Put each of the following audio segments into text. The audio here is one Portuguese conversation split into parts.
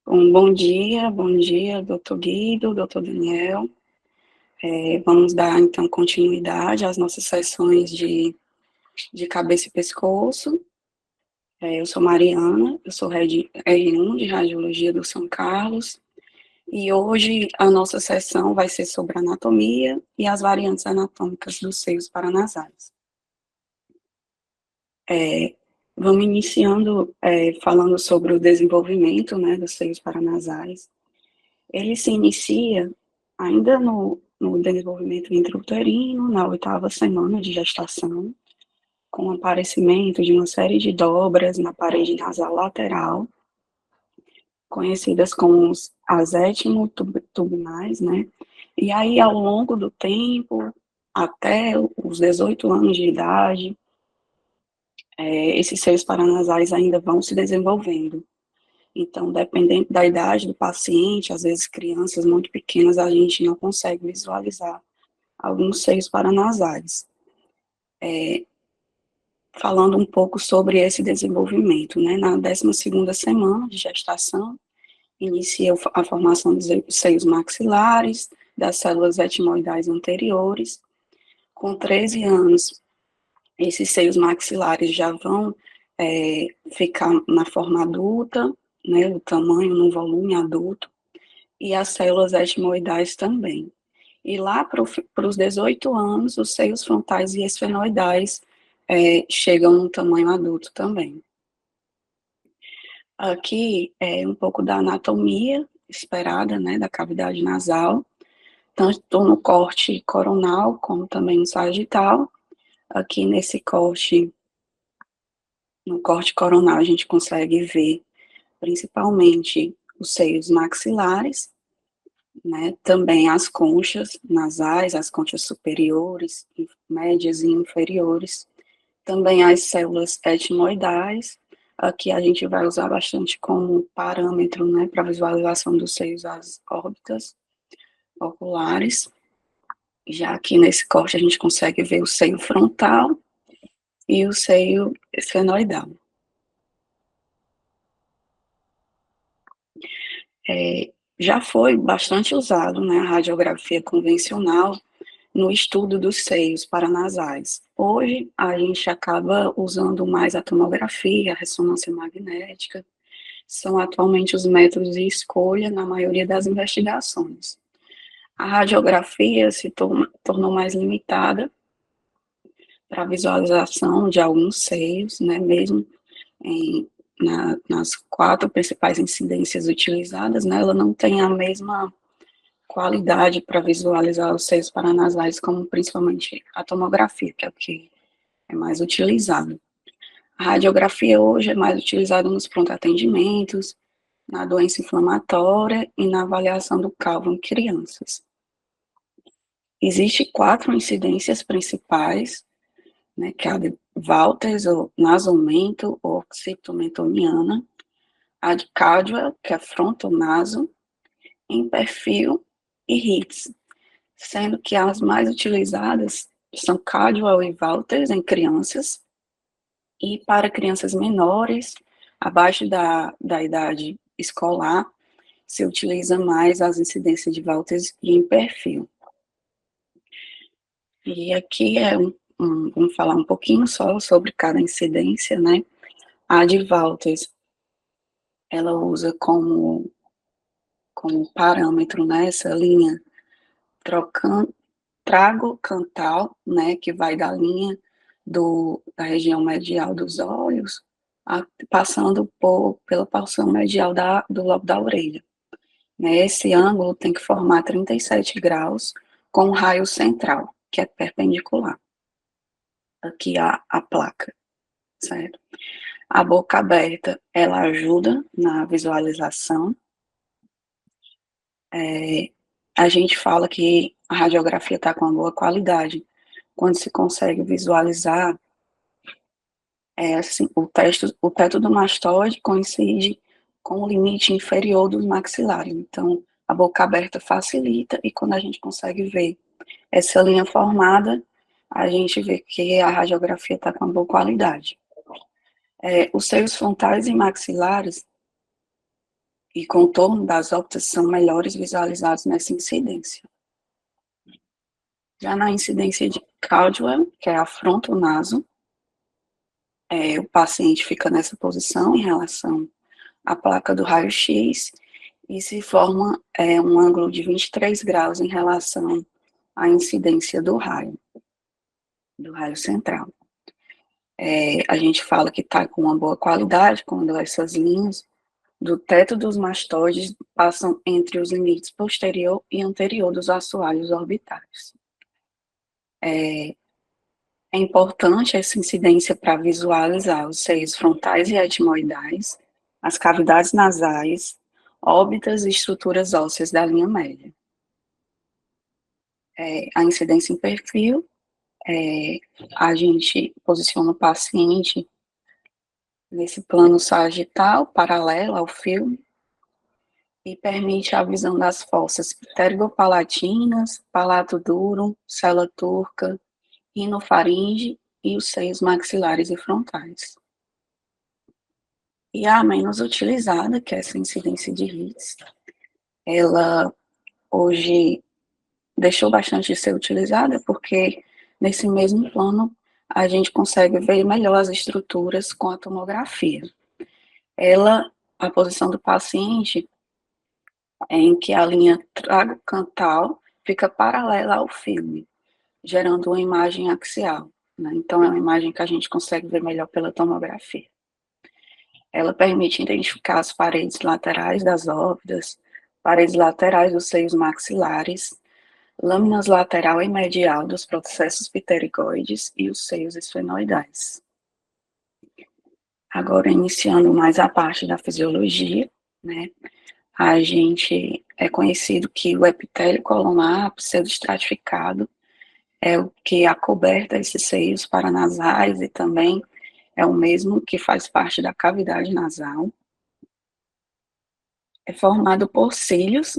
Bom dia, doutor Guido, doutor Daniel. Vamos dar, então, continuidade às nossas sessões de cabeça e pescoço. Eu sou Mariana, eu sou R1 de Radiologia do São Carlos, e hoje a nossa sessão vai ser sobre anatomia e as variantes anatômicas dos seios paranasais. Vamos iniciando falando sobre o desenvolvimento, né, dos seios paranasais. Ele se inicia ainda no desenvolvimento intrauterino, na 8ª semana de gestação, com o aparecimento de uma série de dobras na parede nasal lateral, conhecidas como as etmotubinais, né? E aí, ao longo do tempo, até os 18 anos de idade, esses seios paranasais ainda vão se desenvolvendo. Então, dependendo da idade do paciente, às vezes crianças muito pequenas, a gente não consegue visualizar alguns seios paranasais. Falando um pouco sobre esse desenvolvimento, né? Na 12ª semana de gestação, inicia a formação dos seios maxilares, das células etimoidais anteriores. Com 13 anos, esses seios maxilares já vão ficar na forma adulta, né? O tamanho no volume adulto, e as células etimoidais também. E lá para os 18 anos, os seios frontais e esfenoidais chegam no tamanho adulto também. Aqui é um pouco da anatomia esperada, né, da cavidade nasal, tanto no corte coronal como também no sagital. Aqui no corte coronal, a gente consegue ver principalmente os seios maxilares, né, também as conchas nasais, as conchas superiores, médias e inferiores, também as células etimoidais. Aqui a gente vai usar bastante como parâmetro, né, para visualização dos seios, as órbitas oculares. Já aqui nesse corte a gente consegue ver o seio frontal e o seio esfenoidal. Já foi bastante usado, né, a radiografia convencional no estudo dos seios paranasais. Hoje, a gente acaba usando mais a tomografia, a ressonância magnética, são atualmente os métodos de escolha na maioria das investigações. A radiografia se tornou mais limitada para a visualização de alguns seios, né, mesmo nas 4 principais incidências utilizadas, né, ela não tem a mesma qualidade para visualizar os seios paranasais, como principalmente a tomografia, que é o que é mais utilizado. A radiografia hoje é mais utilizada nos pronto-atendimentos, na doença inflamatória e na avaliação do calvo em crianças. Existem 4 incidências principais, né, que é a de Walters, ou nasomento, ou oxitometoniana, a de Caldwell, que é frontonaso, em perfil e Hicks, sendo que as mais utilizadas são Caldwell e Walters em crianças, e para crianças menores, abaixo da idade escolar, se utiliza mais as incidências de Walters e em perfil. E aqui vamos falar um pouquinho só sobre cada incidência, né? A de Walters, ela usa como parâmetro, né, essa linha tragocantal, né, que vai da linha da região medial dos olhos, passando pela porção medial do lobo da orelha. Né, esse ângulo tem que formar 37 graus com um raio central, que é perpendicular. Aqui a placa, certo? A boca aberta, ela ajuda na visualização. A gente fala que a radiografia está com uma boa qualidade quando se consegue visualizar assim, o teto do mastoide coincide com o limite inferior dos maxilares. Então, a boca aberta facilita, e quando a gente consegue ver essa linha formada, a gente vê que a radiografia está com uma boa qualidade. Os seios frontais e maxilares, e contorno das órbitas são melhores visualizados nessa incidência. Já na incidência de Caldwell, que é a frontonaso, o paciente fica nessa posição em relação à placa do raio-x e se forma um ângulo de 23 graus em relação à incidência do raio central. A gente fala que está com uma boa qualidade quando essas linhas do teto dos mastoides passam entre os limites posterior e anterior dos assoalhos orbitais. É importante essa incidência para visualizar os seios frontais e etimoidais, as cavidades nasais, órbitas e estruturas ósseas da linha média. A incidência em perfil, a gente posiciona o paciente nesse plano sagital, paralelo ao filme, e permite a visão das fossas pterigopalatinas, palato duro, cela turca, rinofaringe e os seios maxilares e frontais. E a menos utilizada, que é essa incidência de Hitz, ela hoje deixou bastante de ser utilizada, porque nesse mesmo plano a gente consegue ver melhor as estruturas com a tomografia. A posição do paciente é em que a linha tragocantal fica paralela ao filme, gerando uma imagem axial, né? Então, é uma imagem que a gente consegue ver melhor pela tomografia. Ela permite identificar as paredes laterais das órbitas, paredes laterais dos seios maxilares, lâminas lateral e medial dos processos pterigoides e os seios esfenoidais. Agora, iniciando mais a parte da fisiologia, né? A gente é conhecido que o epitélio colunar pseudoestratificado é o que acoberta esses seios paranasais e também é o mesmo que faz parte da cavidade nasal. É formado por cílios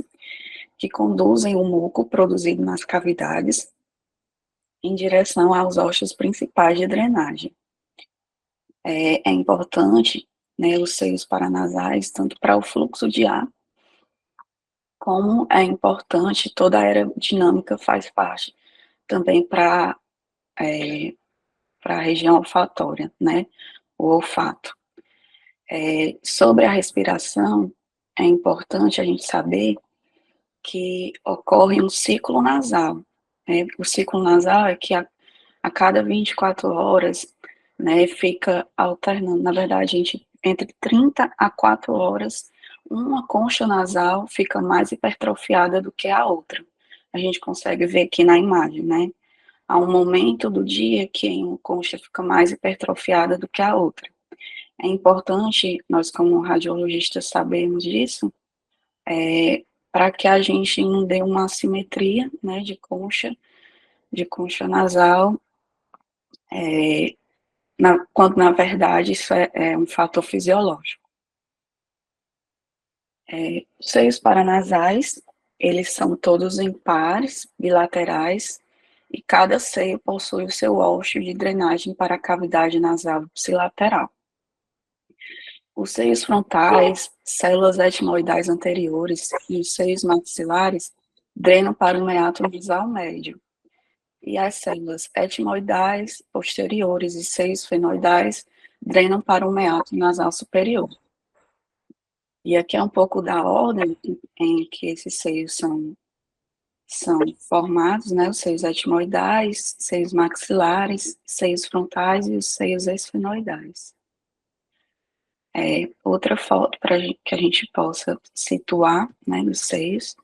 que conduzem o muco produzido nas cavidades em direção aos eixos principais de drenagem. É importante, né, os seios paranasais, tanto para o fluxo de ar, como é importante, toda a aerodinâmica faz parte também para a região olfatória, né, o olfato. Sobre a respiração, é importante a gente saber que ocorre um ciclo nasal. Né? O ciclo nasal é que a cada 24 horas, né, fica alternando. Na verdade, entre 30 a 4 horas, uma concha nasal fica mais hipertrofiada do que a outra. A gente consegue ver aqui na imagem, né? Há um momento do dia que uma concha fica mais hipertrofiada do que a outra. É importante, nós como radiologistas sabemos disso, para que a gente não dê uma assimetria, né, de concha nasal, quando na verdade isso é um fator fisiológico. Os seios paranasais, eles são todos impares, bilaterais, e cada seio possui o seu ósseo de drenagem para a cavidade nasal ipsilateral. Os seios frontais, células etimoidais anteriores e os seios maxilares drenam para o meato nasal médio. E as células etimoidais posteriores e seios fenoidais drenam para o meato nasal superior. E aqui é um pouco da ordem em que esses seios são formados, né? Os seios etimoidais, seios maxilares, seios frontais e os seios esfenoidais. Outra foto para que a gente possa situar, né, os seios.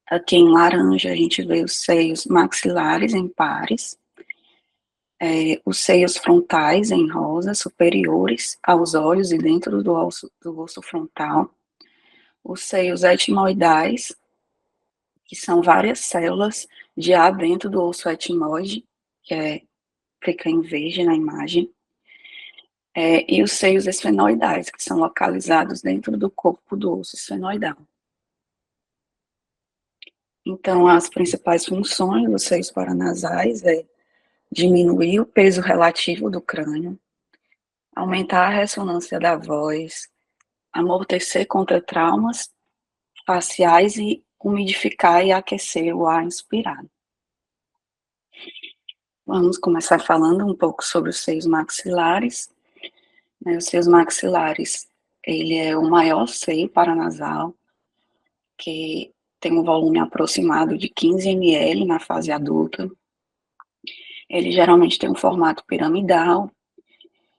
Aqui em laranja a gente vê os seios maxilares em pares, os seios frontais em rosa, superiores aos olhos e dentro do osso frontal. Os seios etimoidais, que são várias células de ar dentro do osso etimoide, que fica em verde na imagem. E os seios esfenoidais, que são localizados dentro do corpo do osso esfenoidal. Então, as principais funções dos seios paranasais é diminuir o peso relativo do crânio, aumentar a ressonância da voz, amortecer contra traumas faciais e umidificar e aquecer o ar inspirado. Vamos começar falando um pouco sobre os seios maxilares. Os seios maxilares, ele é o maior seio paranasal, que tem um volume aproximado de 15 ml na fase adulta. Ele geralmente tem um formato piramidal,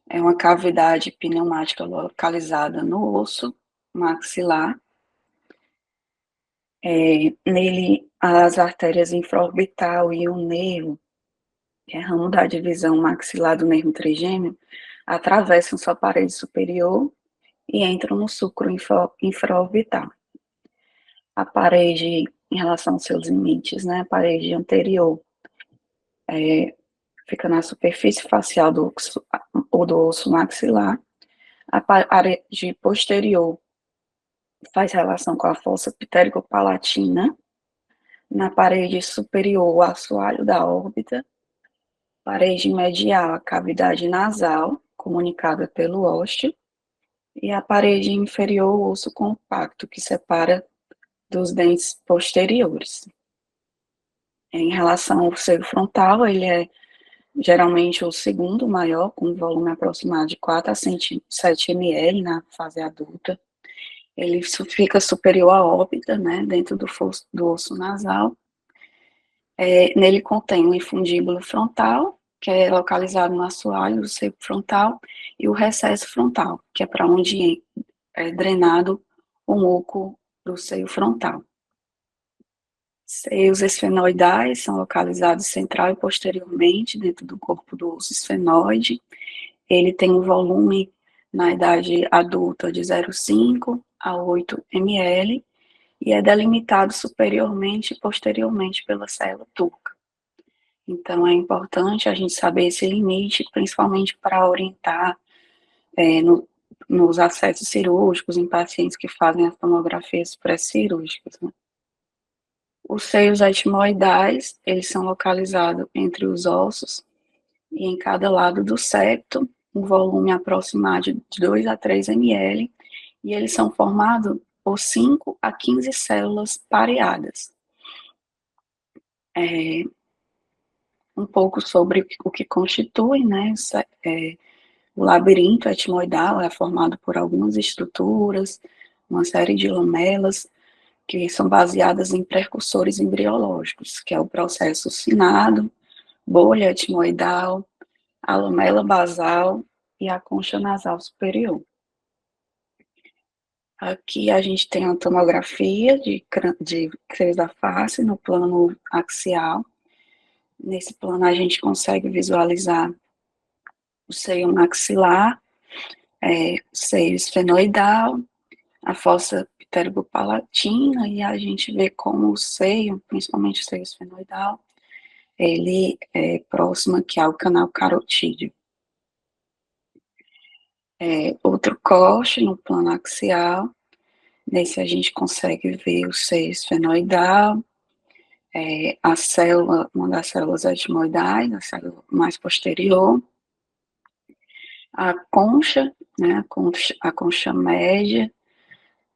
é uma cavidade pneumática localizada no osso maxilar. Nele, as artérias infraorbital e o nervo, que é ramo da divisão maxilar do nervo trigêmeo, atravessam sua parede superior e entram no sucro infraorbital. A parede, em relação aos seus limites, né, a parede anterior fica na superfície facial do osso maxilar. A parede posterior faz relação com a fossa pterigo-palatina. Na parede superior, o assoalho da órbita. Parede medial, a cavidade nasal, comunicada pelo ósteo. E a parede inferior, o osso compacto, que separa dos dentes posteriores. Em relação ao seio frontal, ele é geralmente o segundo maior, com um volume aproximado de 4 a 7 ml na fase adulta. Ele fica superior à órbita, né, dentro do osso nasal. Nele contém o infundíbulo frontal, que é localizado no assoalho do seio frontal, e o recesso frontal, que é para onde é drenado o muco do seio frontal. Seios esfenoidais são localizados central e posteriormente dentro do corpo do osso esfenoide. Ele tem um volume na idade adulta de 0,5 a 8 ml e é delimitado superiormente e posteriormente pela célula turca. Então, é importante a gente saber esse limite, principalmente para orientar nos acessos cirúrgicos em pacientes que fazem as tomografias pré-cirúrgicas, né? Os seios etimoidais, eles são localizados entre os ossos e em cada lado do septo, um volume aproximado de 2 a 3 ml, e eles são formados por 5 a 15 células pareadas. Um pouco sobre o que constitui, né? O labirinto etimoidal é formado por algumas estruturas, uma série de lamelas, que são baseadas em precursores embriológicos, que é o processo sinado, bolha etimoidal, a lamela basal e a concha nasal superior. Aqui a gente tem a tomografia de seios da face no plano axial. Nesse plano a gente consegue visualizar o seio maxilar, o seio esfenoidal, a fossa pterigo-palatina, e a gente vê como o seio, principalmente o seio esfenoidal, ele é próximo aqui ao canal carotídeo. Outro corte no plano axial, nesse a gente consegue ver o seio esfenoidal, a célula, uma das células etimoidais, a célula mais posterior, a concha, né, a concha média,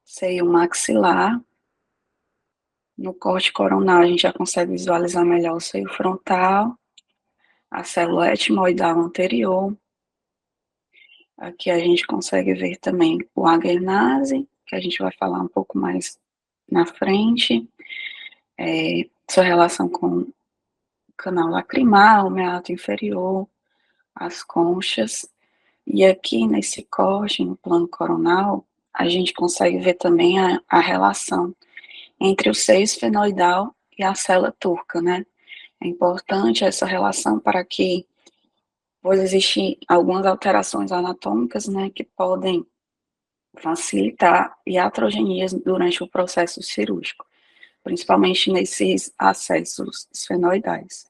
seio maxilar. No corte coronal a gente já consegue visualizar melhor o seio frontal, a célula etimoidal anterior. Aqui a gente consegue ver também o Agernase, que a gente vai falar um pouco mais na frente, sua relação com o canal lacrimal, o meato inferior, as conchas. E aqui nesse corte, no plano coronal, a gente consegue ver também a relação entre o seio esfenoidal e a célula turca, né? É importante essa relação para que, pois existem algumas alterações anatômicas, né, que podem facilitar iatrogenias durante o processo cirúrgico, principalmente nesses acessos esfenoidais.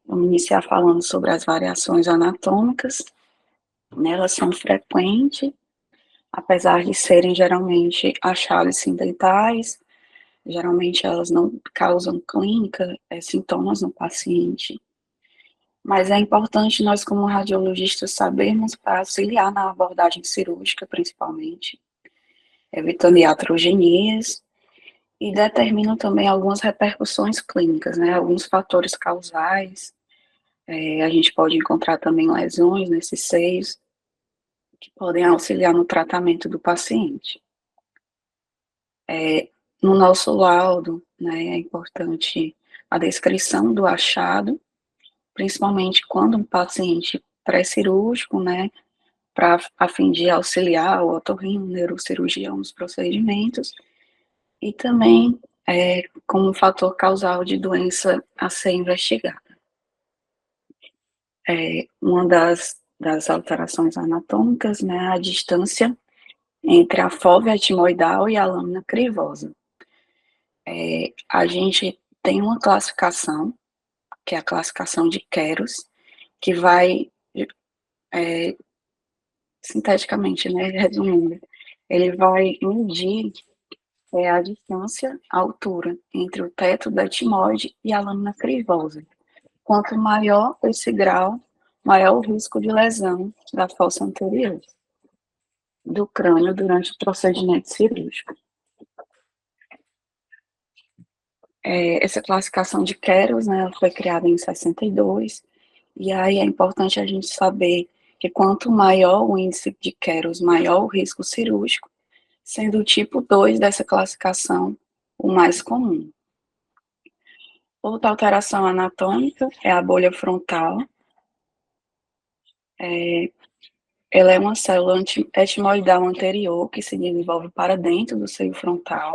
Vamos iniciar falando sobre as variações anatômicas. Elas são frequentes, apesar de serem geralmente achadas incidentais, geralmente elas não causam clínica, sintomas no paciente. Mas é importante nós, como radiologistas, sabermos para auxiliar na abordagem cirúrgica, principalmente, evitando iatrogenias, e determinam também algumas repercussões clínicas, né, alguns fatores causais. A gente pode encontrar também lesões nesses seios, que podem auxiliar no tratamento do paciente. No nosso laudo, né, é importante a descrição do achado, principalmente quando um paciente pré-cirúrgico, né, a fim de auxiliar o otorrino, o neurocirurgião nos procedimentos, e também como fator causal de doença a ser investigada. Uma das alterações anatômicas, né, a distância entre a fóvea etimoidal e a lâmina crivosa. A gente tem uma classificação, que é a classificação de Querus, que vai, sinteticamente, né, resumindo, ele vai medir a distância, a altura entre o teto da etimoide e a lâmina crivosa. Quanto maior esse grau, maior o risco de lesão da fossa anterior do crânio durante o procedimento cirúrgico. Essa classificação de Querus, né, foi criada em 62, e aí é importante a gente saber que quanto maior o índice de Querus, maior o risco cirúrgico, sendo o tipo 2 dessa classificação o mais comum. Outra alteração anatômica é a bolha frontal. Ela é uma célula etimoidal anterior que se desenvolve para dentro do seio frontal.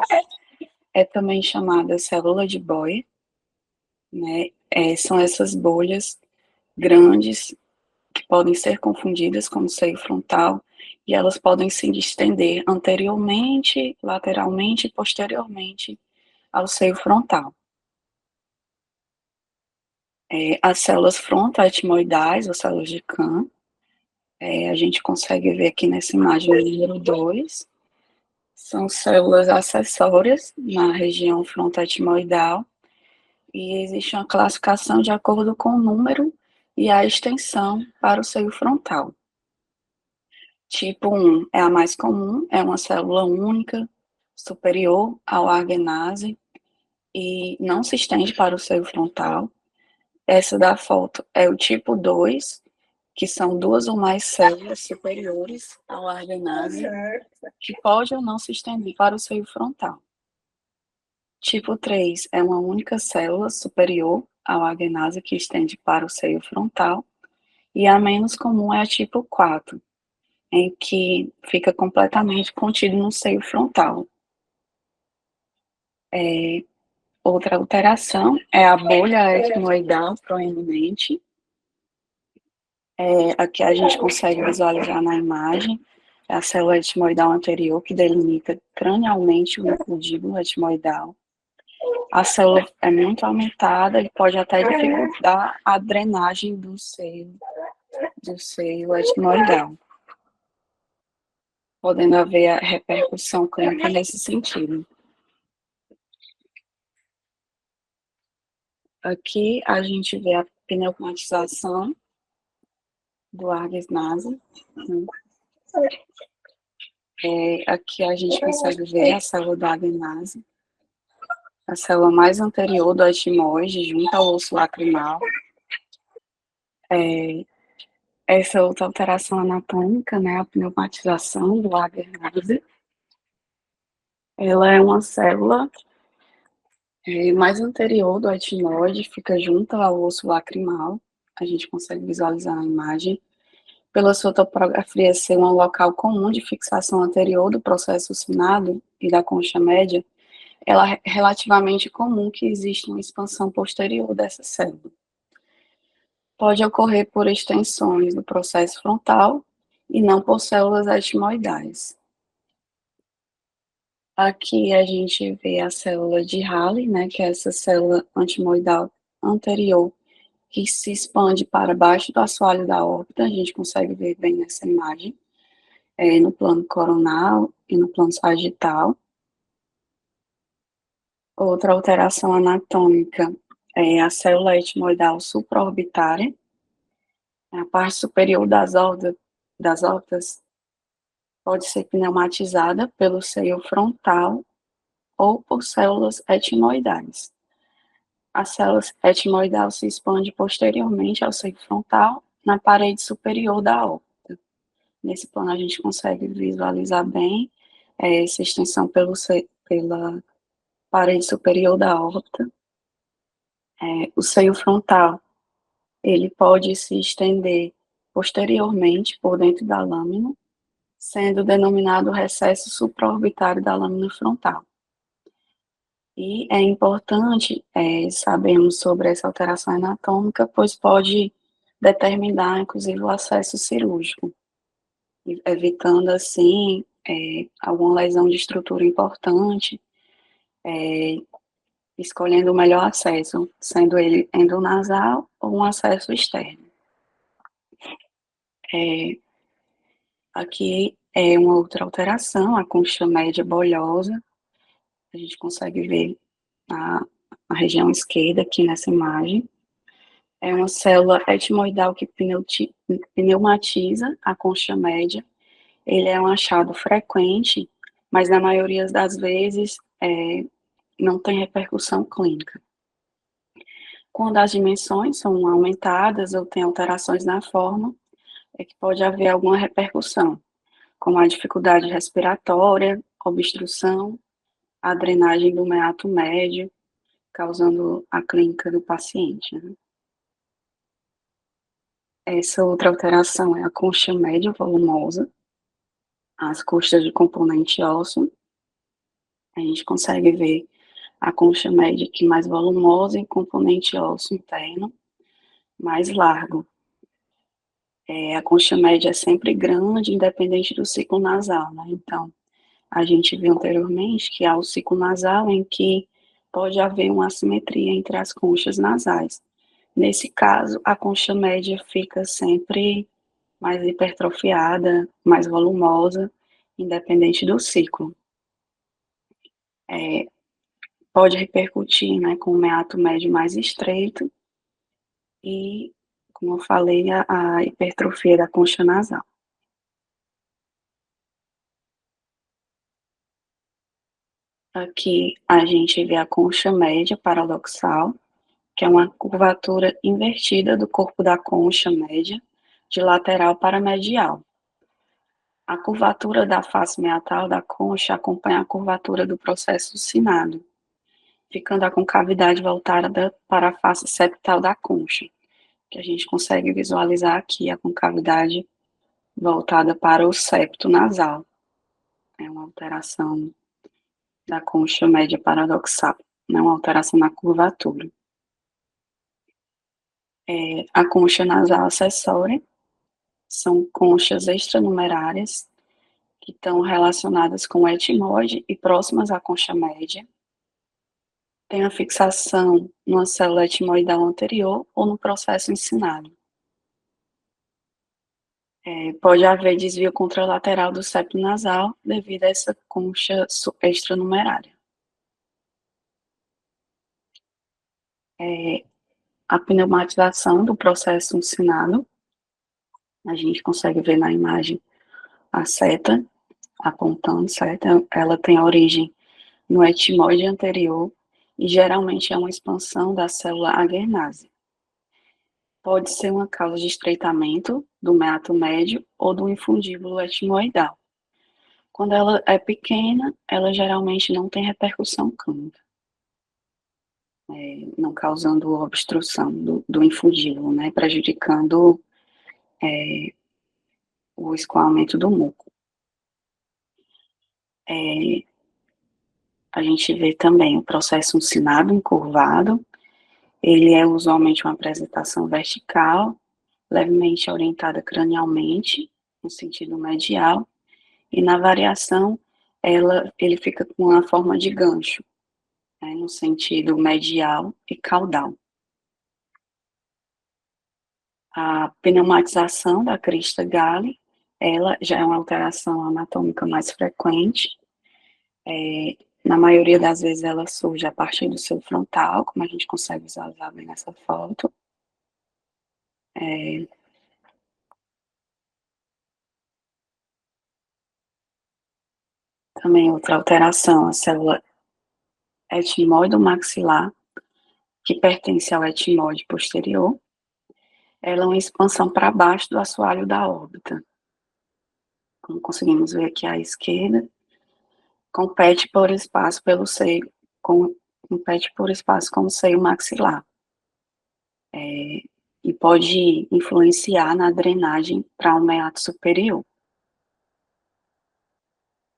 É também chamada célula de Boyer, né? São essas bolhas grandes que podem ser confundidas com o seio frontal e elas podem se estender anteriormente, lateralmente e posteriormente ao seio frontal. As células frontoetimoidais, ou células de Kahn, a gente consegue ver aqui nessa imagem número 2, são células acessórias na região frontoetimoidal e existe uma classificação de acordo com o número e a extensão para o seio frontal. Tipo 1 é a mais comum, é uma célula única, superior ao argenase e não se estende para o seio frontal. Essa da foto é o tipo 2, que são duas ou mais células superiores ao argenase, que pode ou não se estender para o seio frontal. Tipo 3 é uma única célula superior ao argenase que estende para o seio frontal. E a menos comum é a tipo 4, em que fica completamente contido no seio frontal. Outra alteração é a bolha etimoidal proeminente. Aqui a gente consegue visualizar na imagem a célula etimoidal anterior, que delimita cranialmente o infundíbulo etimoidal. A célula é muito aumentada e pode até dificultar a drenagem do seio etimoidal, podendo haver a repercussão clínica nesse sentido. Aqui a gente vê a pneumatização do argesnase. Aqui a gente consegue ver a célula do argesnase, a célula mais anterior do etimoide, junto ao osso lacrimal. Essa outra alteração anatômica, né, a pneumatização do argesnase, ela é uma célula mais anterior do etimoide, fica junto ao osso lacrimal. A gente consegue visualizar na imagem. Pela sua topografia ser um local comum de fixação anterior do processo sucinado e da concha média, ela é relativamente comum que exista uma expansão posterior dessa célula. Pode ocorrer por extensões do processo frontal e não por células etimoidais. Aqui a gente vê a célula de Halley, né, que é essa célula antimoidal anterior que se expande para baixo do assoalho da órbita, a gente consegue ver bem nessa imagem, no plano coronal e no plano sagital. Outra alteração anatômica é a célula etimoidal supraorbitária, A parte superior das órbitas pode ser pneumatizada pelo seio frontal ou por células etimoidais. A célula etimoidal se expande posteriormente ao seio frontal, na parede superior da órbita. Nesse plano a gente consegue visualizar bem essa extensão pela parede superior da órbita. O seio frontal, ele pode se estender posteriormente por dentro da lâmina, sendo denominado recesso supraorbitário da lâmina frontal. E é importante sabermos sobre essa alteração anatômica, pois pode determinar, inclusive, o acesso cirúrgico, evitando, assim, alguma lesão de estrutura importante, escolhendo o melhor acesso, sendo ele endonasal ou um acesso externo. Aqui é uma outra alteração, a concha média bolhosa. A gente consegue ver a região esquerda aqui nessa imagem. É uma célula etimoidal que pneumatiza a concha média. Ele é um achado frequente, mas na maioria das vezes não tem repercussão clínica. Quando as dimensões são aumentadas ou tem alterações na forma, é que pode haver alguma repercussão, como a dificuldade respiratória, obstrução, a drenagem do meato médio, causando a clínica do paciente. Né? Essa outra alteração é a concha média volumosa, as costas de componente ósseo. A gente consegue ver a concha média aqui mais volumosa e componente ósseo interno mais largo. A concha média é sempre grande, independente do ciclo nasal, né? Então, a gente viu anteriormente que há o ciclo nasal em que pode haver uma assimetria entre as conchas nasais. Nesse caso, a concha média fica sempre mais hipertrofiada, mais volumosa, independente do ciclo. Pode repercutir, né, com o meato médio mais estreito e, como eu falei, a hipertrofia da concha nasal. Aqui a gente vê a concha média paradoxal, que é uma curvatura invertida do corpo da concha média, de lateral para medial. A curvatura da face meatal da concha acompanha a curvatura do processo cinado, ficando a concavidade voltada para a face septal da concha, que a gente consegue visualizar aqui a concavidade voltada para o septo nasal. É uma alteração da concha média paradoxal, não uma alteração na curvatura. A concha nasal acessória são conchas extranumerárias que estão relacionadas com o etimoide e próximas à concha média. Tem a fixação numa célula etimoidal anterior ou no processo ensinado. Pode haver desvio contralateral do septo nasal devido a essa concha extranumerária. A pneumatização do processo ensinado, a gente consegue ver na imagem a seta apontando, certo? Ela tem origem no etimoide anterior e geralmente é uma expansão da célula aguernase. Pode ser uma causa de estreitamento do meato médio ou do infundíbulo etimoidal. Quando ela é pequena, ela geralmente não tem repercussão clínica, não causando obstrução do infundíbulo, né, prejudicando o escoamento do muco. A gente vê também o processo uncinado encurvado. Ele é usualmente uma apresentação vertical, levemente orientada cranialmente, no sentido medial, e na variação ele fica com a forma de gancho, né, no sentido medial e caudal. A pneumatização da crista Gale, ela já é uma alteração anatômica mais frequente. Na maioria das vezes ela surge a partir do seu frontal, como a gente consegue visualizar bem nessa foto. Também outra alteração, a célula etimoide maxilar, que pertence ao etimoide posterior, ela é uma expansão para baixo do assoalho da órbita. Como conseguimos ver aqui à esquerda, compete por espaço pelo seio, compete por espaço com o seio maxilar. E pode influenciar na drenagem para o meato superior.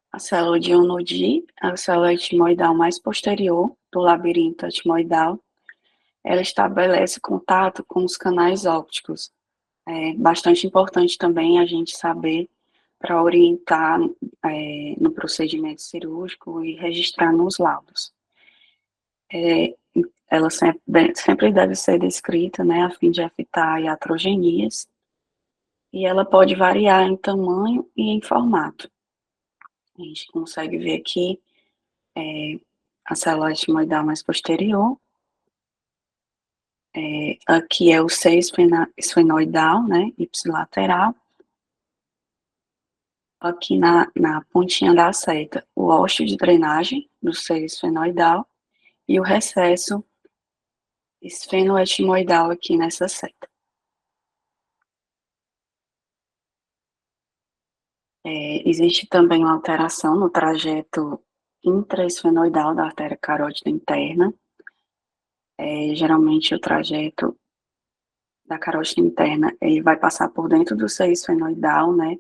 A célula de Onodi, a célula etimoidal mais posterior do labirinto etimoidal, ela estabelece contato com os canais ópticos. É bastante importante também a gente saber para orientar no procedimento cirúrgico e registrar nos laudos. Ela sempre deve ser descrita, né, a fim de evitar iatrogenias, e ela pode variar em tamanho e em formato. A gente consegue ver aqui a célula etimoidal mais posterior, aqui é o seio esfenoidal, né, ipsilateral, aqui na pontinha da seta, o ósseo de drenagem do seio esfenoidal e o recesso esfenoetimoidal aqui nessa seta. Existe também uma alteração no trajeto intraesfenoidal da artéria carótida interna. Geralmente o trajeto da carótida interna, ele vai passar por dentro do seio esfenoidal, né,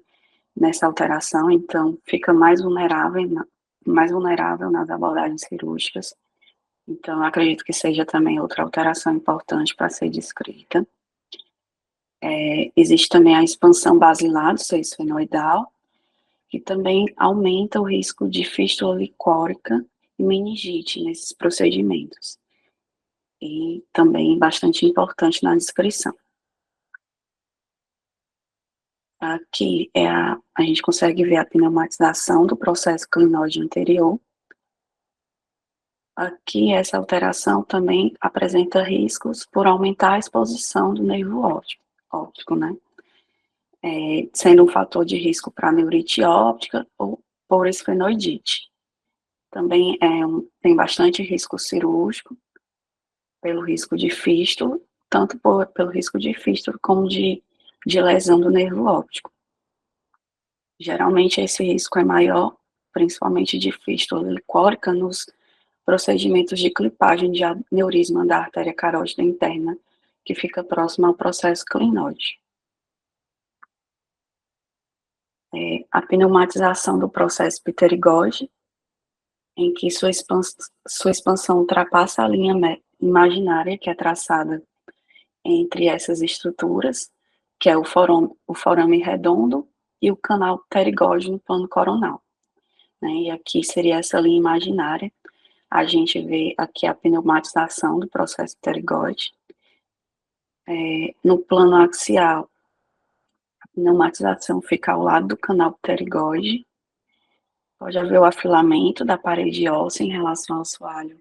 nessa alteração, então fica mais vulnerável nas abordagens cirúrgicas. Então, acredito que seja também outra alteração importante para ser descrita. Existe também a expansão basilar do seio esfenoidal, que também aumenta o risco de fístula licórica e meningite nesses procedimentos. E também bastante importante na descrição. Aqui a gente consegue ver a pneumatização do processo clinoide anterior. Aqui essa alteração também apresenta riscos por aumentar a exposição do nervo óptico, né? Sendo um fator de risco para neurite óptica ou por esfenoidite. Também tem bastante risco cirúrgico, pelo risco de fístula, tanto pelo risco de fístula como de lesão do nervo óptico. Geralmente esse risco é maior, principalmente de fístula licórica, nos procedimentos de clipagem de aneurisma da artéria carótida interna, que fica próximo ao processo clinoide. A pneumatização do processo pterigóide, em que sua expansão ultrapassa a linha imaginária que é traçada entre essas estruturas, que é o forame redondo e o canal pterigóide no plano coronal. Né? E aqui seria essa linha imaginária. A gente vê aqui a pneumatização do processo pterigóide. No plano axial, a pneumatização fica ao lado do canal pterigóide. Pode haver o afilamento da parede óssea em relação ao assoalho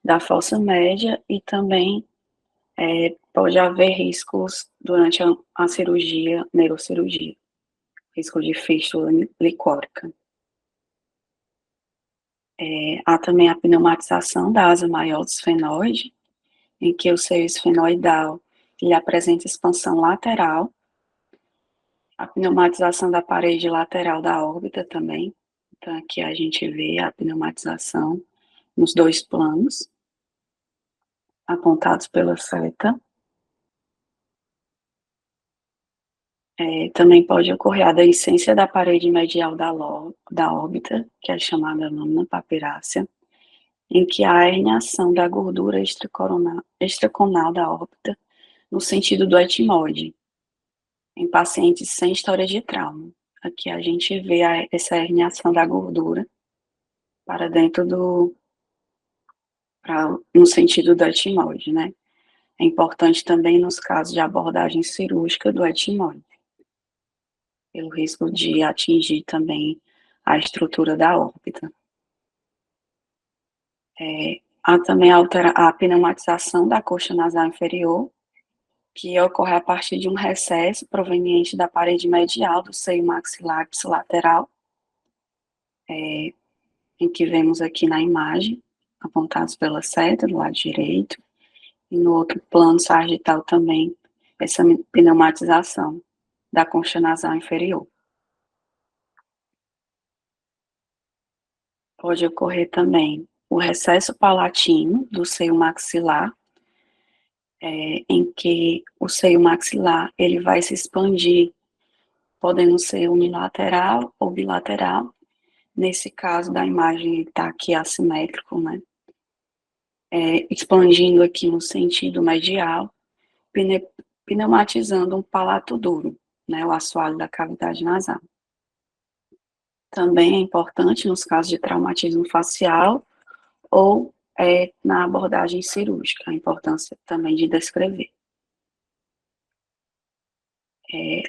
da fossa média e também pode haver riscos durante a cirurgia, neurocirurgia, risco de fístula licórica. Há também a pneumatização da asa maior do esfenoide, em que o seio esfenoidal ele apresenta expansão lateral, a pneumatização da parede lateral da órbita também. Então, aqui a gente vê a pneumatização nos dois planos, apontados pela seta. Também pode ocorrer a deiscência da parede medial da órbita, que é chamada lâmina papirácea, em que há a herniação da gordura extraconal da órbita, no sentido do etimoide, em pacientes sem história de trauma. Aqui a gente vê essa herniação da gordura para dentro no sentido do etimoide, né? É importante também nos casos de abordagem cirúrgica do etimoide, pelo risco de atingir também a estrutura da órbita. Há também a pneumatização da coxa nasal inferior, que ocorre a partir de um recesso proveniente da parede medial do seio maxilar ipsilateral, em que vemos aqui na imagem, apontados pela seta do lado direito, e no outro plano sagital também, essa pneumatização da concha nasal inferior. Pode ocorrer também o recesso palatino do seio maxilar, em que o seio maxilar ele vai se expandir, podendo ser unilateral ou bilateral. Nesse caso da imagem está aqui assimétrico, né? Expandindo aqui no sentido medial, pneumatizando um palato duro, né? O assoalho da cavidade nasal. Também é importante nos casos de traumatismo facial ou na abordagem cirúrgica, a importância também de descrever.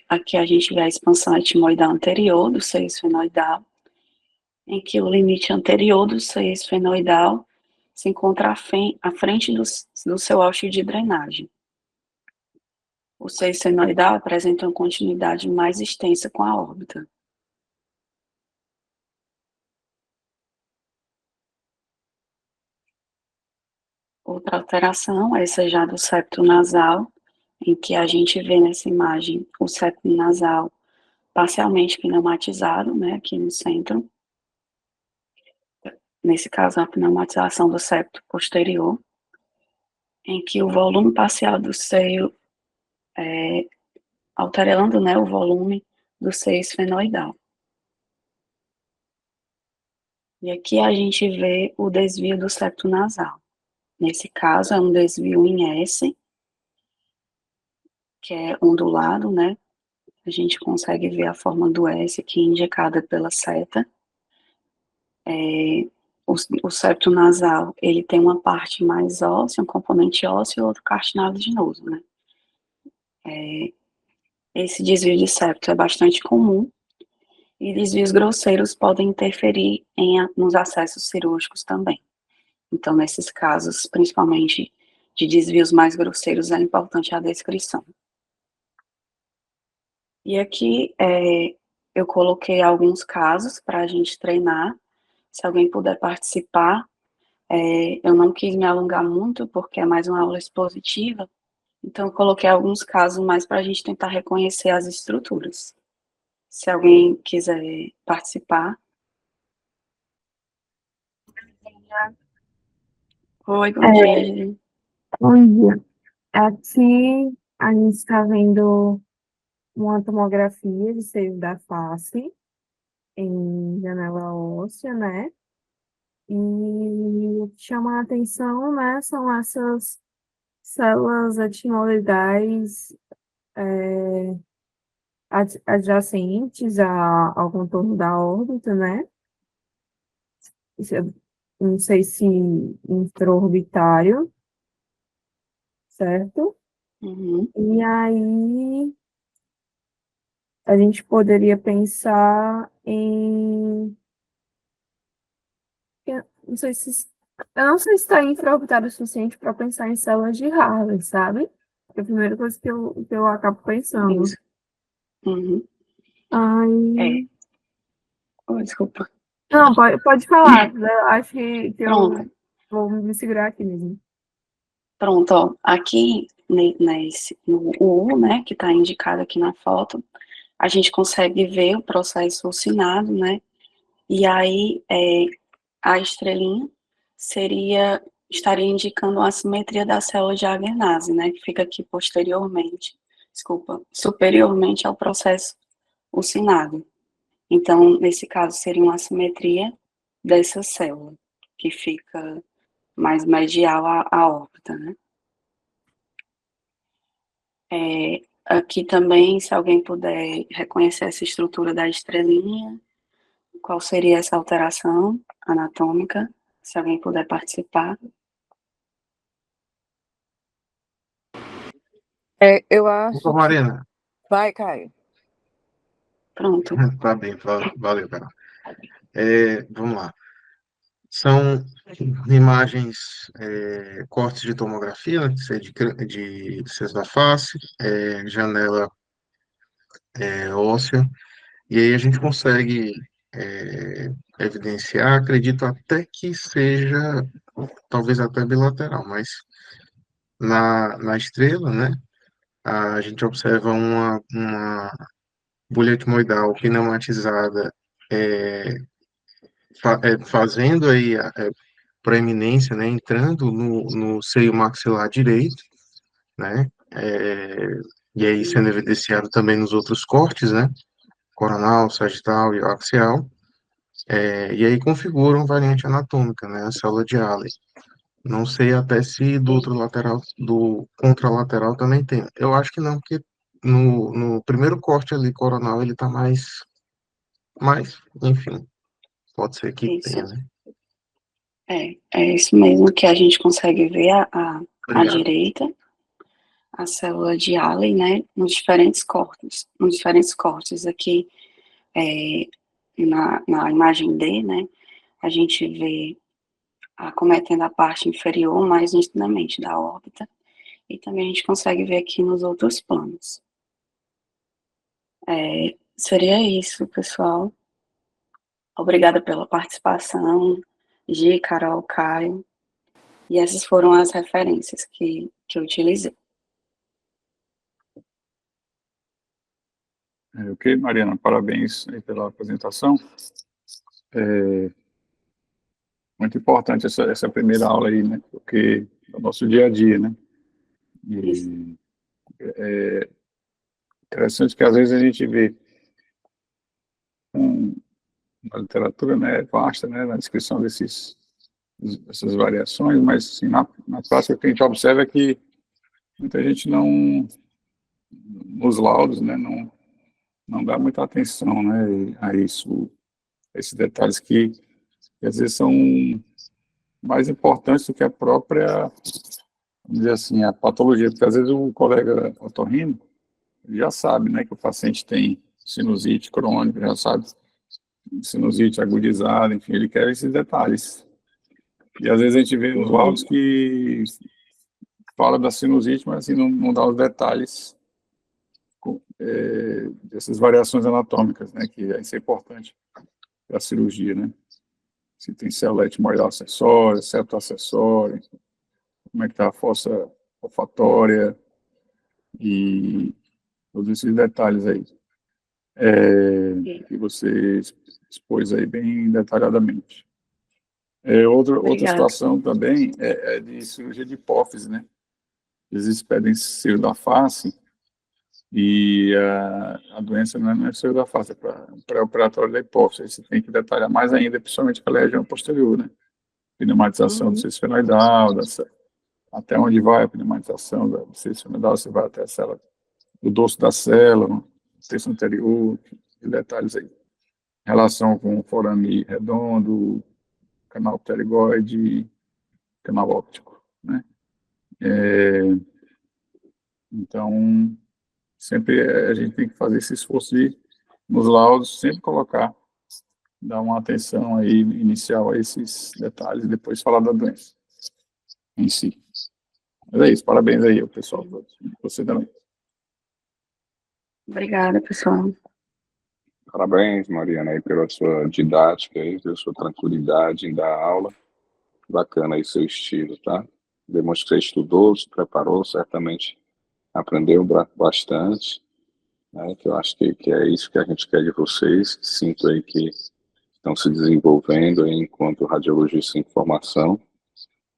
Aqui a gente vê a expansão etimoidal anterior do seio esfenoidal, em que o limite anterior do seio esfenoidal se encontra à frente do seu haste de drenagem. O seio esfenoidal apresenta uma continuidade mais extensa com a órbita. Outra alteração, essa já do septo nasal, em que a gente vê nessa imagem o septo nasal parcialmente pneumatizado, né, aqui no centro. Nesse caso, a pneumatização do septo posterior, em que o volume parcial do seio, alterando, né, o volume do seio esfenoidal. E aqui a gente vê o desvio do septo nasal. Nesse caso, é um desvio em S, que é ondulado, né? A gente consegue ver a forma do S aqui indicada pela seta. O septo nasal, ele tem uma parte mais óssea, um componente ósseo e outro cartilaginoso, né? Esse desvio de septo é bastante comum e desvios grosseiros podem interferir nos acessos cirúrgicos também. Então, nesses casos, principalmente de desvios mais grosseiros, é importante a descrição. E aqui eu coloquei alguns casos para a gente treinar. Se alguém puder participar, eu não quis me alongar muito, porque é mais uma aula expositiva, então eu coloquei alguns casos mais para a gente tentar reconhecer as estruturas. Se alguém quiser participar. Oi, bom dia, É, Gili. bom dia. Aqui a gente está vendo uma tomografia de seios da face em janela óssea, né? E o que chama a atenção, né, são essas células etimoidais adjacentes ao contorno da órbita, né? Isso não sei se intraorbitário, certo? Uhum, E aí a gente poderia pensar em. Não sei se. Eu não sei se está infraorbitário o suficiente para pensar em células de Harvard, sabe? É a primeira coisa que eu acabo pensando. isso. Uhum. Aí. É. Oh, desculpa. Não, pode falar. Eu acho que Pronto, eu vou me segurar aqui mesmo. pronto, ó. Aqui, no U, né, que está indicado aqui na foto, a gente consegue ver o processo ulcinado, né? E aí, a estrelinha estaria indicando a simetria da célula de Agenase, né, que fica aqui superiormente ao processo ulcinado. Então, nesse caso, seria uma assimetria dessa célula, que fica mais medial à órbita, né? Aqui também, se alguém puder reconhecer essa estrutura da estrelinha, qual seria essa alteração anatômica, se alguém puder participar. Eu Opa, acho que. Marina. Vai, Caio. Pronto. Tá bem, valeu, cara. Vamos lá. São imagens, cortes de tomografia, né, de seios da face, janela óssea, e aí a gente consegue evidenciar, acredito até que seja, talvez até bilateral, mas na estrela, né, a gente observa uma bolha etimoidal pneumatizada é, fazendo aí a proeminência, né, entrando no seio maxilar direito, né, e aí sendo evidenciado também nos outros cortes, né, coronal, sagital e axial, e aí configuram variante anatômica, né, a célula de Halley. Não sei até se do outro lateral, do contralateral também tem. Eu acho que não, porque no primeiro corte ali coronal ele tá mas, enfim, pode ser que tenha, Isso. né? É isso mesmo que a gente consegue ver à Obrigado. direita, a célula de Allen, né, nos diferentes cortes aqui, é, na imagem D, né, a gente vê acometendo a parte inferior mais nitidamente da órbita, e também a gente consegue ver aqui nos outros planos. Seria isso, pessoal. Obrigada pela participação, Gi, Carol, Caio, e essas foram as referências que eu utilizei. Ok, Mariana, parabéns aí pela apresentação. Muito importante essa primeira aula aí, né? Porque é o nosso dia a dia, né? Isso. E é interessante que às vezes a gente vê na literatura, né, vasta, né, na descrição dessas variações, mas assim, na prática o que a gente observa é que muita gente não, nos laudos, né, não dá muita atenção, né, a isso, esses detalhes que às vezes são mais importantes do que a própria, vamos dizer assim, a patologia, porque às vezes o colega otorrino já sabe, né, que o paciente tem sinusite crônica, já sabe sinusite agudizada, enfim, ele quer esses detalhes. E às vezes a gente vê nos laudos que fala da sinusite, mas assim, não dá os detalhes dessas variações anatômicas, né, que isso é importante para a cirurgia, né? Se tem célula etimoidal acessória, septo acessória, como é que está a fossa olfatória e todos esses detalhes aí, que você expôs aí bem detalhadamente. Outra Obrigada. situação também é de cirurgia de hipófise, né? Eles pedem seio da face e a doença não é seio da face, é pré-operatório da hipófise. Aí você tem que detalhar mais ainda, principalmente aquela região posterior, né? Pneumatização do seio esfenoidal, até onde vai a pneumatização do seio esfenoidal, você vai até a célula, o dorso da célula, terço anterior, e detalhes aí. Relação com o forame redondo, canal pterigoide, canal óptico, né? Então, sempre a gente tem que fazer esse esforço de, nos laudos, sempre colocar, dar uma atenção aí inicial a esses detalhes e depois falar da doença em si. Mas é isso, parabéns aí ao pessoal todo, você também. Obrigada, pessoal. Parabéns, Mariana, aí pela sua didática, aí, pela sua tranquilidade em dar aula. Bacana aí seu estilo, tá? Demonstra que você estudou, se preparou, certamente aprendeu bastante, né? Que eu acho que é isso que a gente quer de vocês. Sinto aí que estão se desenvolvendo aí enquanto radiologista em formação.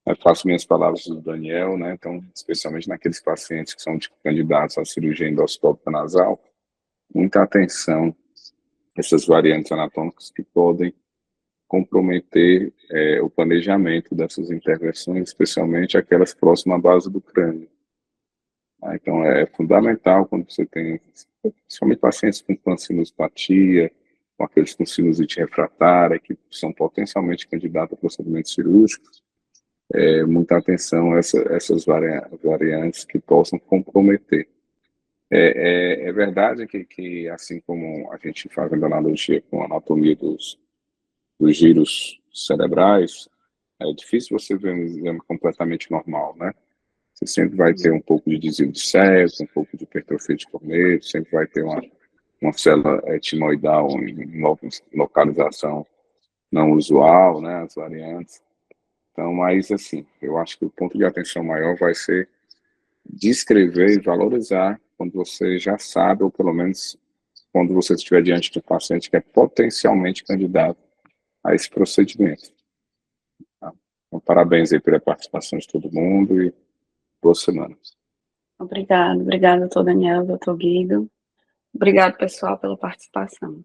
Eu faço minhas palavras do Daniel, né? Então, especialmente naqueles pacientes que são candidatos à cirurgia endoscópica nasal, muita atenção essas variantes anatômicas que podem comprometer o planejamento dessas intervenções, especialmente aquelas próximas à base do crânio. Então, é fundamental quando você tem, principalmente pacientes com pansinuspatia, com aqueles com sinusite refratária, que são potencialmente candidatos a procedimentos cirúrgicos, muita atenção a essas variantes que possam comprometer. É verdade que, assim como a gente faz a analogia com a anatomia dos giros cerebrais, é difícil você ver um exame completamente normal, né? Você sempre vai ter um pouco de desvio de septo, um pouco de hipertrofia de corneto, sempre vai ter uma célula etimoidal em localização não usual, né, as variantes. Então, mas assim, eu acho que o ponto de atenção maior vai ser descrever e valorizar quando você já sabe, ou pelo menos quando você estiver diante de um paciente que é potencialmente candidato a esse procedimento. Tá? Então, parabéns aí pela participação de todo mundo e boa semana. Obrigado, doutor Daniel, doutor Guido. Obrigado, pessoal, pela participação.